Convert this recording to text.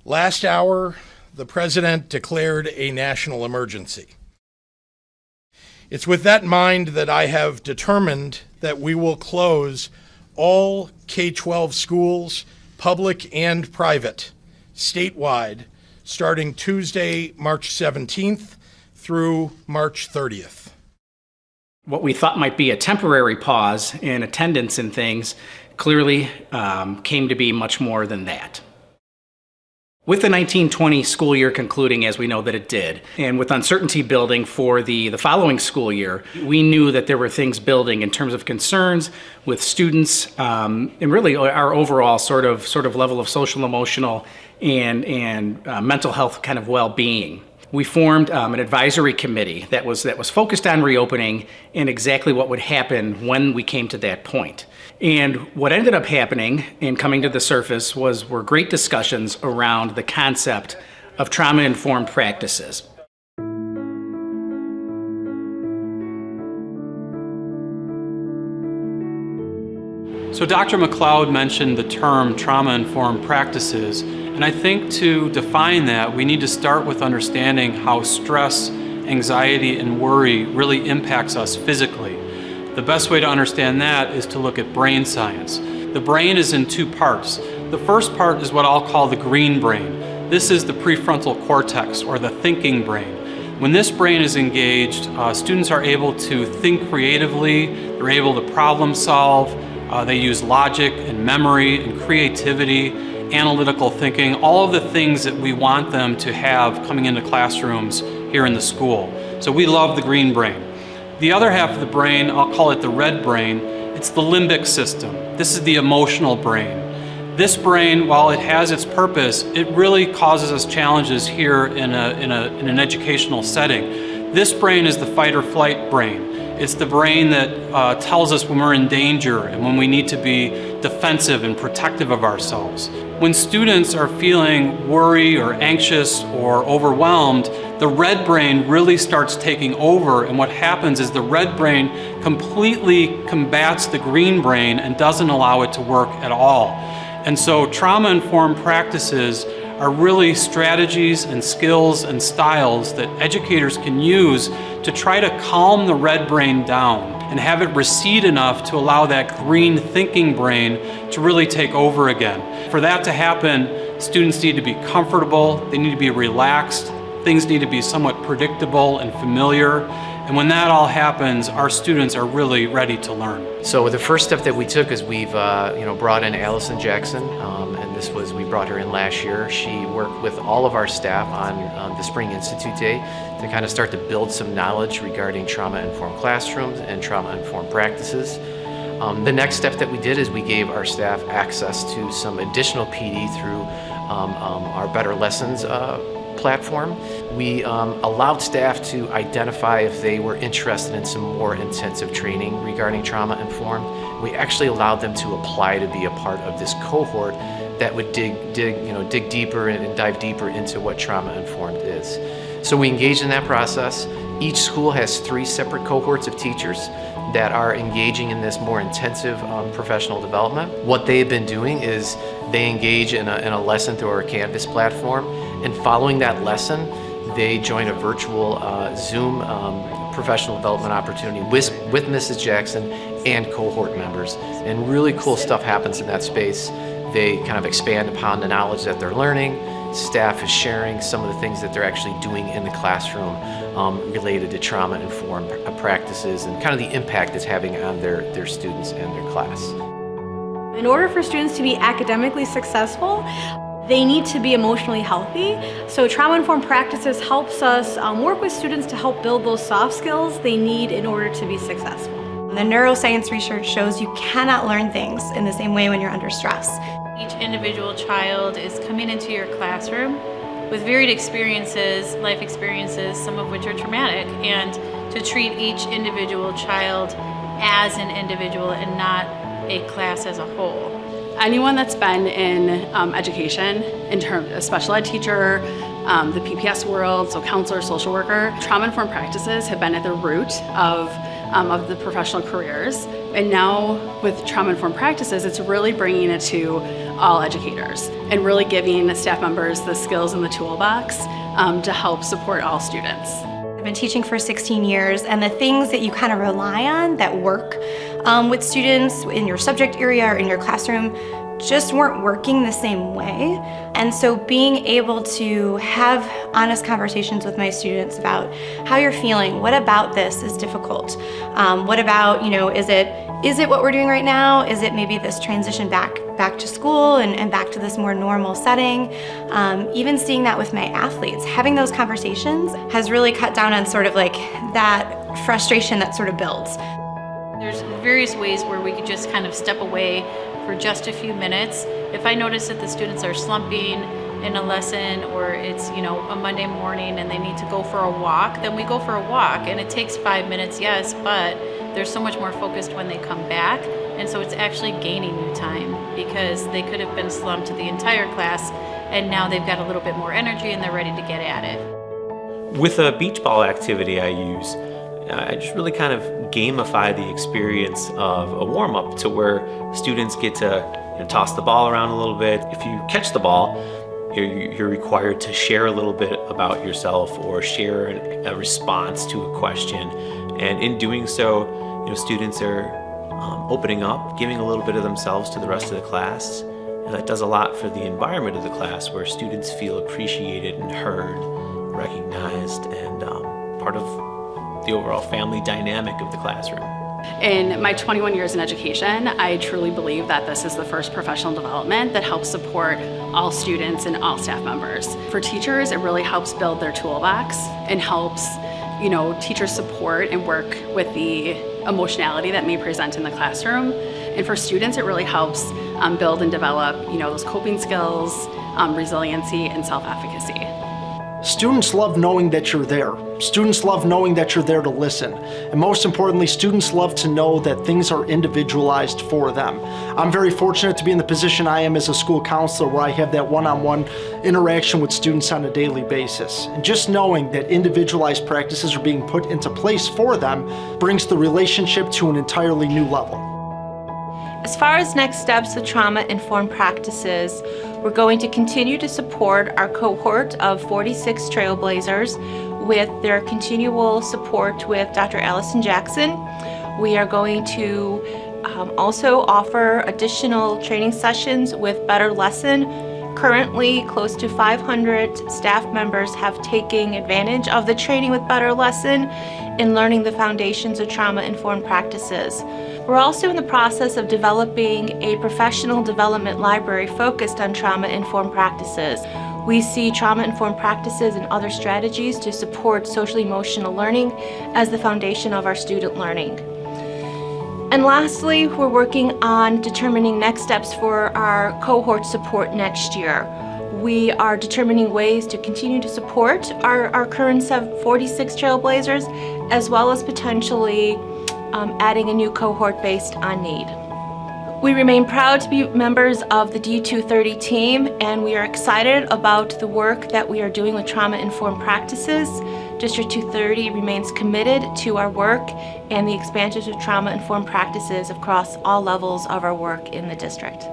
Last hour, the president declared a national emergency. It's with that in mind that I have determined that we will close all K-12 schools, public and private, statewide, starting Tuesday, March 17th through March 30th. What we thought might be a temporary pause in attendance and things clearly came to be much more than that. With the 1920 school year concluding as we know that it did, and with uncertainty building for the following school year, we knew that there were things building in terms of concerns with students and really our overall sort of level of social, emotional, and mental health kind of well-being. We formed an advisory committee that was focused on reopening and exactly what would happen when we came to that point. And what ended up happening and coming to the surface were great discussions around the concept of trauma-informed practices. So Dr. McLeod mentioned the term trauma-informed practices, and I think to define that, we need to start with understanding how stress, anxiety, and worry really impacts us physically. The best way to understand that is to look at brain science. The brain is in two parts. The first part is what I'll call the green brain. This is the prefrontal cortex, or the thinking brain. When this brain is engaged, students are able to think creatively, they're able to problem solve, they use logic and memory and creativity, analytical thinking, all of the things that we want them to have coming into classrooms here in the school. So we love the green brain. The other half of the brain, I'll call it the red brain, it's the limbic system. This is the emotional brain. This brain, while it has its purpose, it really causes us challenges here in an educational setting. This brain is the fight or flight brain. It's the brain that tells us when we're in danger and when we need to be defensive and protective of ourselves. When students are feeling worry or anxious or overwhelmed, the red brain really starts taking over, and what happens is the red brain completely combats the green brain and doesn't allow it to work at all. And so trauma-informed practices are really strategies and skills and styles that educators can use to try to calm the red brain down and have it recede enough to allow that green thinking brain to really take over again. For that to happen, students need to be comfortable, they need to be relaxed, things need to be somewhat predictable and familiar. And when that all happens, our students are really ready to learn. So the first step that we took is we've brought in Allison Jackson, and we brought her in last year. She worked with all of our staff on the Spring Institute Day to kind of start to build some knowledge regarding trauma-informed classrooms and trauma-informed practices. The next step that we did is we gave our staff access to some additional PD through our Better Lessons platform. We allowed staff to identify if they were interested in some more intensive training regarding trauma-informed. We actually allowed them to apply to be a part of this cohort that would dig deeper and dive deeper into what trauma-informed is. So we engaged in that process. Each school has 3 separate cohorts of teachers that are engaging in this more intensive professional development. What they've been doing is they engage in a lesson through our Canvas platform, and following that lesson, they join a virtual Zoom professional development opportunity with Mrs. Jackson and cohort members. And really cool stuff happens in that space. They kind of expand upon the knowledge that they're learning. Staff is sharing some of the things that they're actually doing in the classroom related to trauma-informed practices and kind of the impact it's having on their students and their class. In order for students to be academically successful, they need to be emotionally healthy. So trauma-informed practices helps us work with students to help build those soft skills they need in order to be successful. The neuroscience research shows you cannot learn things in the same way when you're under stress. Each individual child is coming into your classroom with varied experiences, life experiences, some of which are traumatic, and to treat each individual child as an individual and not a class as a whole. Anyone that's been in education, in terms of special ed teacher, the PPS world, so counselor, social worker, trauma-informed practices have been at the root of the professional careers. And now with trauma-informed practices, it's really bringing it to all educators and really giving staff members the skills in the toolbox to help support all students. I've been teaching for 16 years, and the things that you kind of rely on that work with students in your subject area or in your classroom just weren't working the same way. And so being able to have honest conversations with my students about how you're feeling, what about this is difficult? What about, is it what we're doing right now? Is it maybe this transition back to school and back to this more normal setting? Even seeing that with my athletes, having those conversations has really cut down on sort of like that frustration that sort of builds. There's various ways where we could just kind of step away for just a few minutes. If I notice that the students are slumping in a lesson, or it's a Monday morning and they need to go for a walk, then we go for a walk, and it takes 5 minutes, yes, but they're so much more focused when they come back, and so it's actually gaining new time because they could have been slumped the entire class, and now they've got a little bit more energy and they're ready to get at it. With a beach ball activity I use, I just really kind of gamify the experience of a warm-up to where students get to toss the ball around a little bit. If you catch the ball, you're required to share a little bit about yourself or share a response to a question. And in doing so, students are opening up, giving a little bit of themselves to the rest of the class. And that does a lot for the environment of the class, where students feel appreciated and heard, recognized, and part of the overall family dynamic of the classroom. In my 21 years in education, I truly believe that this is the first professional development that helps support all students and all staff members. For teachers, it really helps build their toolbox and helps, teachers support and work with the emotionality that may present in the classroom. And for students, it really helps build and develop, those coping skills, resiliency, and self-efficacy. Students love knowing that you're there. Students love knowing that you're there to listen. And most importantly, students love to know that things are individualized for them. I'm very fortunate to be in the position I am as a school counselor, where I have that one-on-one interaction with students on a daily basis. And just knowing that individualized practices are being put into place for them brings the relationship to an entirely new level. As far as next steps with trauma-informed practices, we're going to continue to support our cohort of 46 Trailblazers with their continual support with Dr. Allison Jackson. We are going to also offer additional training sessions with Better Lesson. Currently, close to 500 staff members have taken advantage of the training with Better Lesson in learning the foundations of trauma-informed practices. We're also in the process of developing a professional development library focused on trauma-informed practices. We see trauma-informed practices and other strategies to support social-emotional learning as the foundation of our student learning. And lastly, we're working on determining next steps for our cohort support next year. We are determining ways to continue to support our current 46 Trailblazers, as well as potentially adding a new cohort based on need. We remain proud to be members of the D230 team, and we are excited about the work that we are doing with trauma-informed practices. District 230 remains committed to our work and the expansion of trauma-informed practices across all levels of our work in the district.